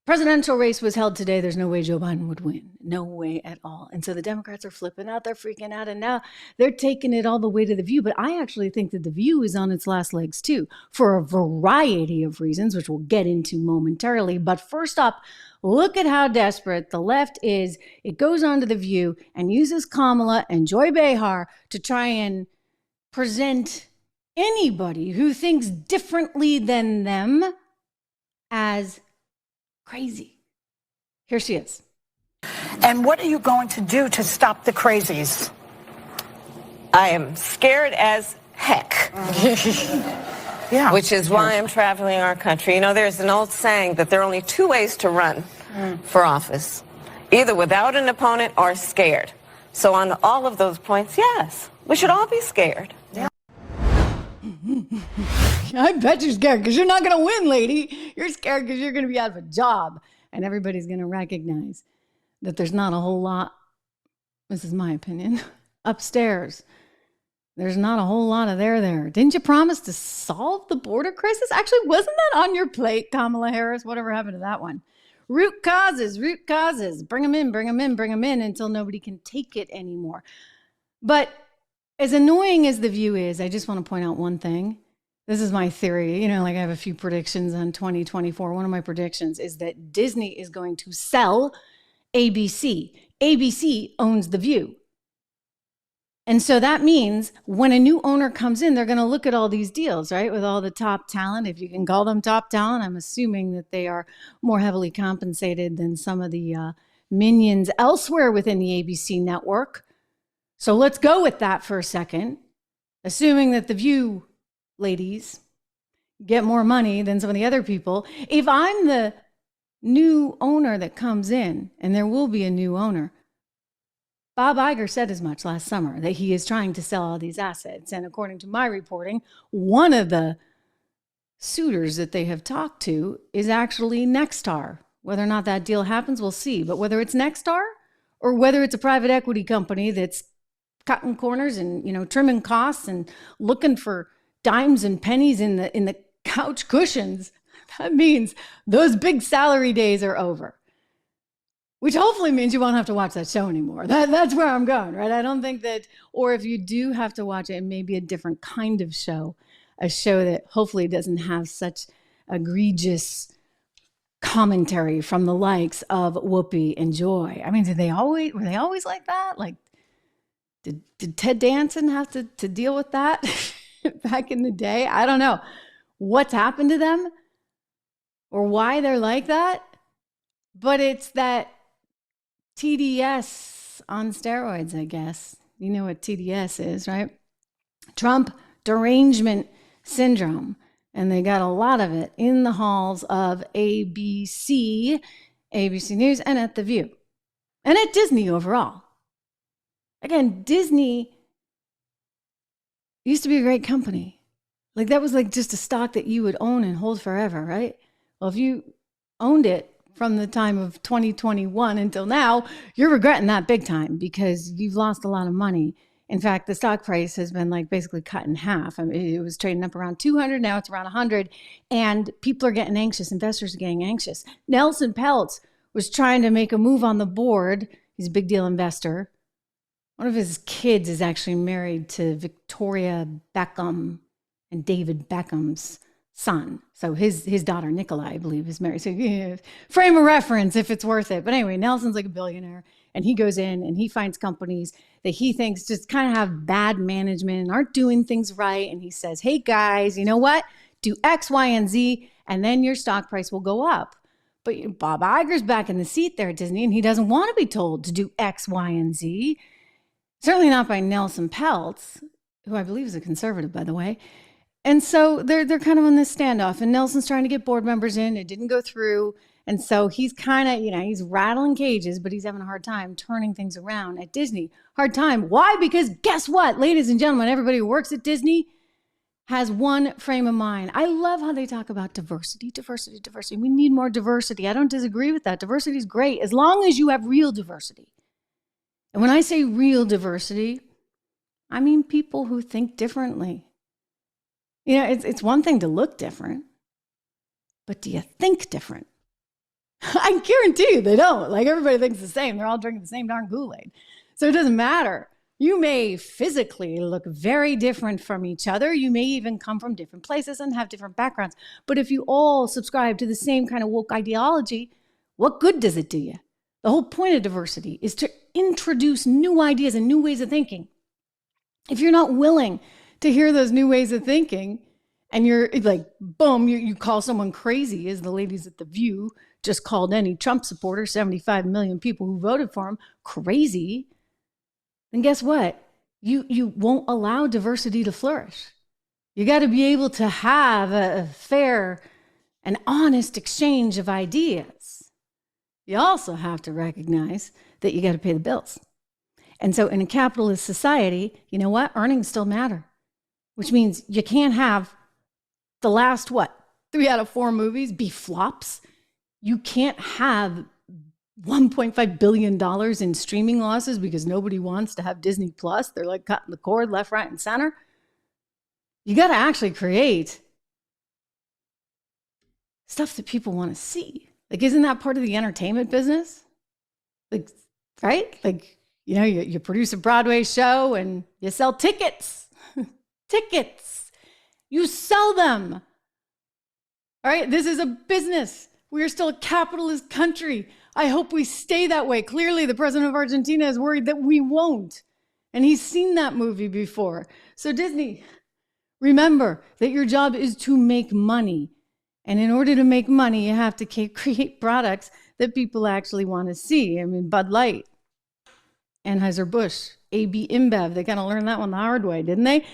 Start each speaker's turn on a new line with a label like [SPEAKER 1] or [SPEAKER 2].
[SPEAKER 1] presidential race was held today. There's no way Joe Biden would win. No way at all. And so the Democrats are flipping out. They're freaking out. And now they're taking it all the way to The View. But I actually think that The View is on its last legs, too, for a variety of reasons, which we'll get into momentarily. But first up, look at how desperate the left is. It goes on to The View and uses Kamala and Joy Behar to try and present anybody who thinks differently than them as crazy. Here she is.
[SPEAKER 2] And what are you going to do to stop the crazies?
[SPEAKER 3] I am scared as heck.
[SPEAKER 2] Yeah.
[SPEAKER 3] Which is why I'm traveling our country. You know, there's an old saying that there are only two ways to run for office. Either without an opponent or scared. So on all of those points, yes, we should all be scared.
[SPEAKER 2] Yeah.
[SPEAKER 1] I bet you're scared because you're not going to win, lady. You're scared because you're going to be out of a job. And everybody's going to recognize that there's not a whole lot, this is my opinion, upstairs. There's not a whole lot of there. Didn't you promise to solve the border crisis? Actually, wasn't that on your plate, Kamala Harris? Whatever happened to that one? Root causes. Bring them in until nobody can take it anymore. But as annoying as The View is, I just want to point out one thing. This is my theory. You know, like I have a few predictions on 2024. One of my predictions is that Disney is going to sell ABC. ABC owns The View. And so that means when a new owner comes in, they're going to look at all these deals, right? With all the top talent, if you can call them top talent. I'm assuming that they are more heavily compensated than some of the minions elsewhere within the ABC network. So let's go with that for a second. Assuming that The View ladies get more money than some of the other people. If I'm the new owner that comes in, and there will be a new owner, Bob Iger said as much last summer that he is trying to sell all these assets. And according to my reporting, one of the suitors that they have talked to is actually Nexstar. Whether or not that deal happens, we'll see. But whether it's Nexstar or whether it's a private equity company that's cutting corners and, you know, trimming costs and looking for dimes and pennies in the couch cushions, that means those big salary days are over. Which hopefully means you won't have to watch that show anymore. That's where I'm going, right? I don't think that, or if you do have to watch it, it may be a different kind of show, a show that hopefully doesn't have such egregious commentary from the likes of Whoopi and Joy. I mean, were they always like that? Like, did Ted Danson have to deal with that back in the day? I don't know what's happened to them or why they're like that, but it's that TDS on steroids, I guess. You know what TDS is, right? Trump derangement syndrome. And they got a lot of it in the halls of ABC News, and at The View. And at Disney overall. Again, Disney used to be a great company. Like that was like just a stock that you would own and hold forever, right? Well, if you owned it from the time of 2021 until now, you're regretting that big time because you've lost a lot of money. In fact, the stock price has been like basically cut in half. I mean, it was trading up around 200. Now it's around 100. And people are getting anxious. Investors are getting anxious. Nelson Peltz was trying to make a move on the board. He's a big deal investor. One of his kids is actually married to Victoria Beckham and David Beckham's son. So his daughter, Nikolai, I believe, is married. So frame of reference if it's worth it. But anyway, Nelson's like a billionaire. And he goes in and he finds companies that he thinks just kind of have bad management and aren't doing things right. And he says, hey, guys, you know what? Do X, Y, and Z, and then your stock price will go up. But Bob Iger's back in the seat there at Disney, and he doesn't want to be told to do X, Y, and Z. Certainly not by Nelson Peltz, who I believe is a conservative, by the way. And so they're kind of on this standoff. And Nelson's trying to get board members in. It didn't go through. And so he's kind of, he's rattling cages, but he's having a hard time turning things around at Disney. Hard time. Why? Because guess what, ladies and gentlemen, everybody who works at Disney has one frame of mind. I love how they talk about diversity. We need more diversity. I don't disagree with that. Diversity is great as long as you have real diversity. And when I say real diversity, I mean people who think differently. It's one thing to look different, but do you think different? I guarantee you they don't. Like, everybody thinks the same. They're all drinking the same darn Kool-Aid. So it doesn't matter. You may physically look very different from each other. You may even come from different places and have different backgrounds. But if you all subscribe to the same kind of woke ideology, what good does it do you? The whole point of diversity is to introduce new ideas and new ways of thinking. If you're not willing to hear those new ways of thinking, and you're like, boom, you call someone crazy, as the ladies at The View just called any Trump supporter, 75 million people who voted for him, crazy, then guess what? You won't allow diversity to flourish. You got to be able to have a fair and honest exchange of ideas. You also have to recognize that you got to pay the bills. And so in a capitalist society, you know what? Earnings still matter, which means you can't have the last, 3 out of 4 movies be flops. You can't have $1.5 billion in streaming losses because nobody wants to have Disney Plus. They're like cutting the cord left, right, and center. You got to actually create stuff that people want to see. Like, isn't that part of the entertainment business? Like, right? Like, you produce a Broadway show and you sell tickets. Tickets. You sell them. All right? This is a business. We are still a capitalist country. I hope we stay that way. Clearly, the president of Argentina is worried that we won't. And he's seen that movie before. So Disney, remember that your job is to make money. And in order to make money, you have to create products that people actually want to see. I mean, Bud Light, Anheuser-Busch, AB InBev, they kind of learned that one the hard way, didn't they?